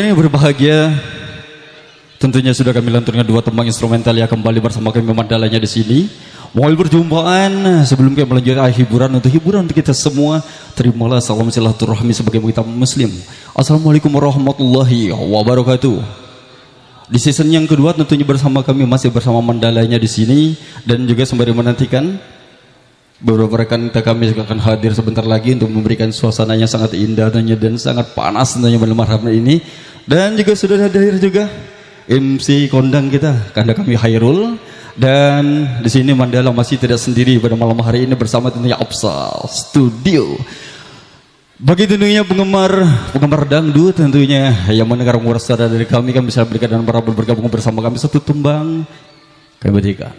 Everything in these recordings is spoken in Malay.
Ini berbahagia, tentunya sudah kami lanturkan dua tembang instrumental yang kembali bersama kami Mandalanya di sini. Mohon perjumpaan sebelum kami melanjutkan hiburan untuk kita semua. Terimalah salam silaturahmi sebagai kita muslim. Assalamualaikum warahmatullahi wabarakatuh. Di season yang kedua tentunya bersama kami masih bersama Mandalanya di sini dan juga sembari menantikan beberapa rekan kita kami akan hadir sebentar lagi untuk memberikan suasana yang sangat indah dan sangat panas tentunya malam hari ini. Dan juga sudah hadir juga MC kondang kita, kanda kami Hairul. Dan di sini Mandala masih tidak sendiri pada malam hari ini bersama tentunya Opsa Studio. Bagi tentunya penggemar dangdut tentunya yang mendengar suara dari kami kan bisa berikan dan bergabung bersama kami satu tumbang. Kami berikan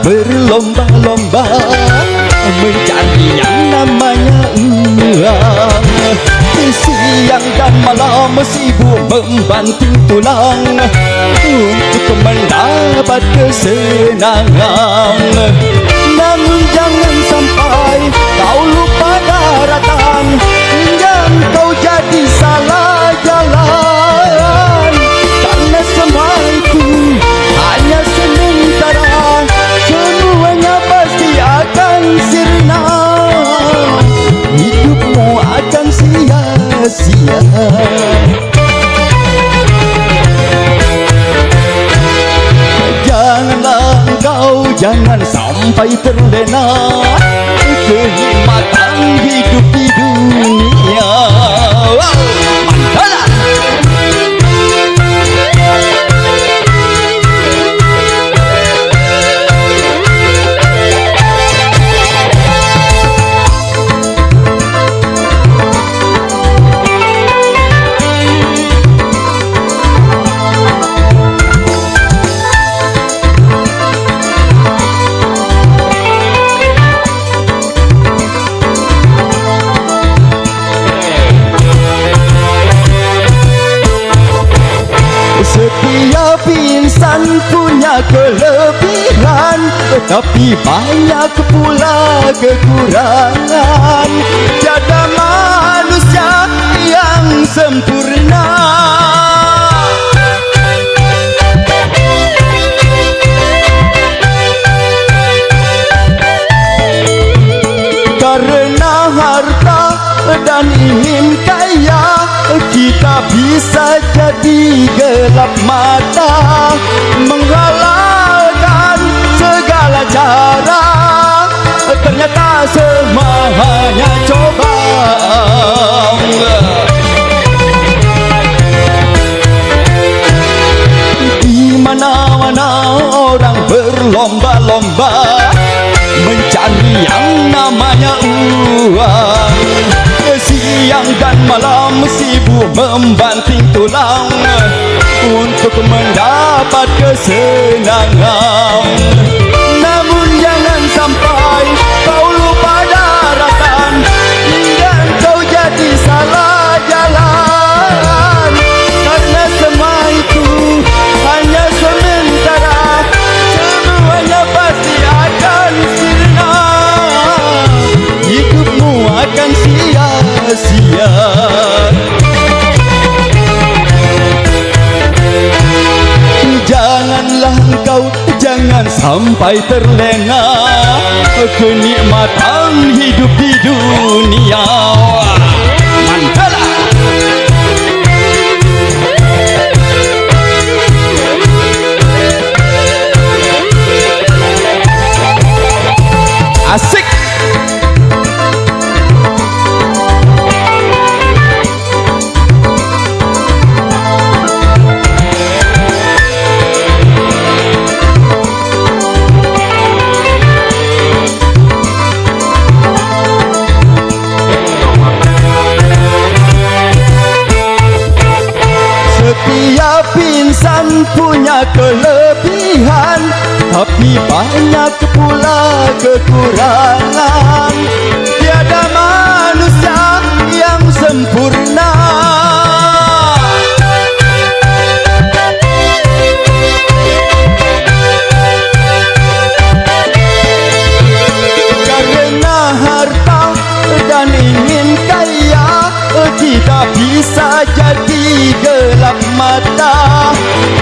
berlomba-lomba mencari yang namanya uang. Siang dan malam sibuk membanting tulang untuk mendapat kesenangan. Namun jangan sampai kau lupa daratan dan kau jadi salah jalan, karena semua itu hanya sementara. Semuanya pasti akan sirna, hidupmu akan sia-sia. Janganlah engkau, jangan sampai terlena kenikmatan hidup di dunia. Mandala. Setiap insan punya kelebihan, tetapi banyak pula kekurangan. Tiada manusia yang sempurna. Karena harta dan ingin kaya, kita bisa jadi gelap mata, menghalalkan segala cara. Ternyata semua hanya cobaan. Di mana-mana orang berlomba-lomba mencari yang namanya uang. Siang dan malam sibuk membanting tulang untuk mendapat kesenangan. Namun jangan sampai kau lupa daratan dan kau jadi salah jalan, karena semua itu hanya sementara. Semuanya pasti akan sirna, hidupmu akan sia-sia. Janganlah engkau, jangan sampai terlena kenikmatan hidup di dunia. Mandala. Asik. Tapi banyak pula kekurangan. Tiada manusia yang sempurna. Karena harta dan ingin kaya, kita bisa jadi gelap mata,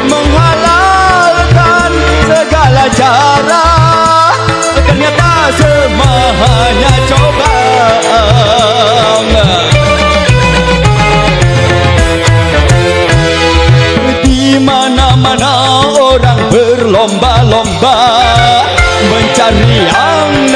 menghalalkan segala cara. Ternyata semua hanya cobaan. Di mana-mana orang berlomba-lomba mencari yang